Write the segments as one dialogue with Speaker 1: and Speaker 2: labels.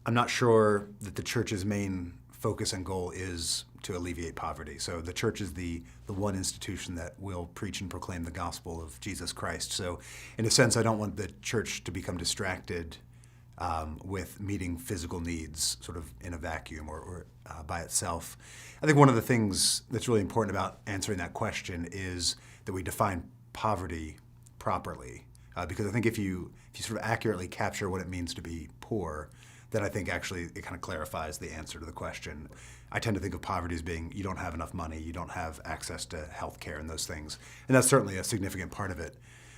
Speaker 1: I'm not sure that the church's main focus and goal is to alleviate poverty. So the church is the one institution that will preach and proclaim the gospel of Jesus Christ. So in a sense, I don't want the church to become distracted with meeting physical needs sort of in a vacuum or by itself. I think one of the things that's really important about answering that question is that we define poverty properly. Because I think if you sort of accurately capture what it means to be poor, then I think actually it kind of clarifies the answer to the question. I tend to think of poverty as being you don't have enough money, you don't have access to health care and those things. And that's certainly a significant part of it.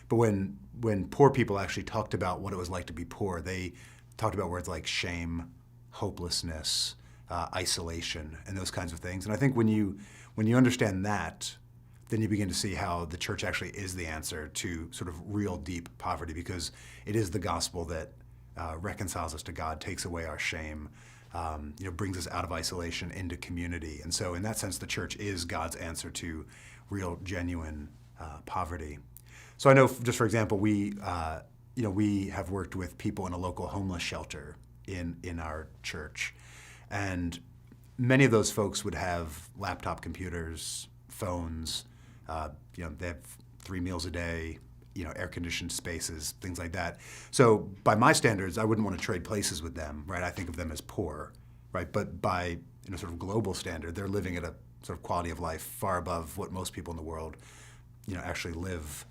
Speaker 1: But when poor people actually talked about what it was like to be poor, they talked about words like shame, hopelessness, isolation, and those kinds of things. And I think when you understand that, then you begin to see how the church actually is the answer to sort of real deep poverty, because it is the gospel that reconciles us to God, takes away our shame, brings us out of isolation into community. And so in that sense, the church is God's answer to real, genuine poverty. So I know, just for example, we have worked with people in a local homeless shelter in our church. And many of those folks would have laptop computers, phones, they have 3 meals a day, air-conditioned spaces, things like that. So by my standards, I wouldn't want to trade places with them, right? I think of them as poor, right? But by sort of global standard, they're living at a sort of quality of life far above what most people in the world, actually live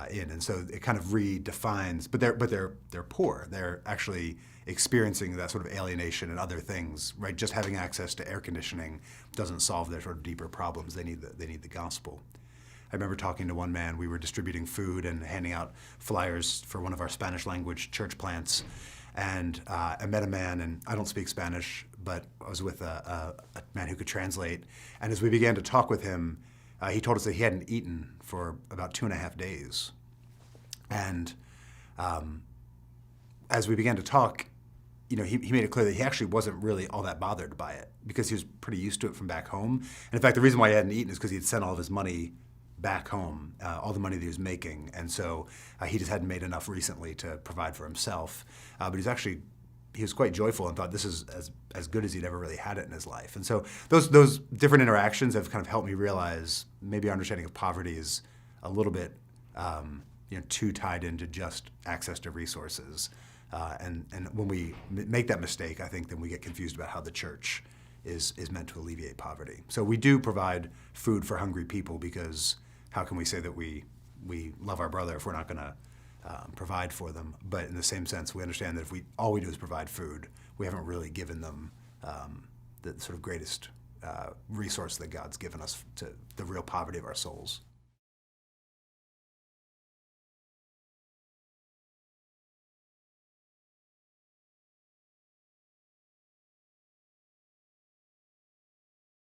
Speaker 1: in. And so it kind of redefines, but they're poor. They're actually experiencing that sort of alienation and other things, right? Just having access to air conditioning doesn't solve their sort of deeper problems. They need the gospel. I remember talking to one man. We were distributing food and handing out flyers for one of our Spanish language church plants. And I met a man, and I don't speak Spanish, but I was with a man who could translate. And as we began to talk with him, he told us that he hadn't eaten for about 2.5 days. And as we began to talk, he made it clear that he actually wasn't really all that bothered by it, because he was pretty used to it from back home. And in fact, the reason why he hadn't eaten is because he had sent all of his money back home, all the money that he was making. And so he just hadn't made enough recently to provide for himself. But he was quite joyful and thought this is as good as he'd ever really had it in his life. And so those different interactions have kind of helped me realize maybe our understanding of poverty is a little bit too tied into just access to resources. And when we make that mistake, I think then we get confused about how the church is meant to alleviate poverty. So we do provide food for hungry people, because how can we say that we love our brother if we're not going to provide for them? But in the same sense, we understand that if all we do is provide food, we haven't really given them the sort of greatest resource that God's given us to the real poverty of our souls.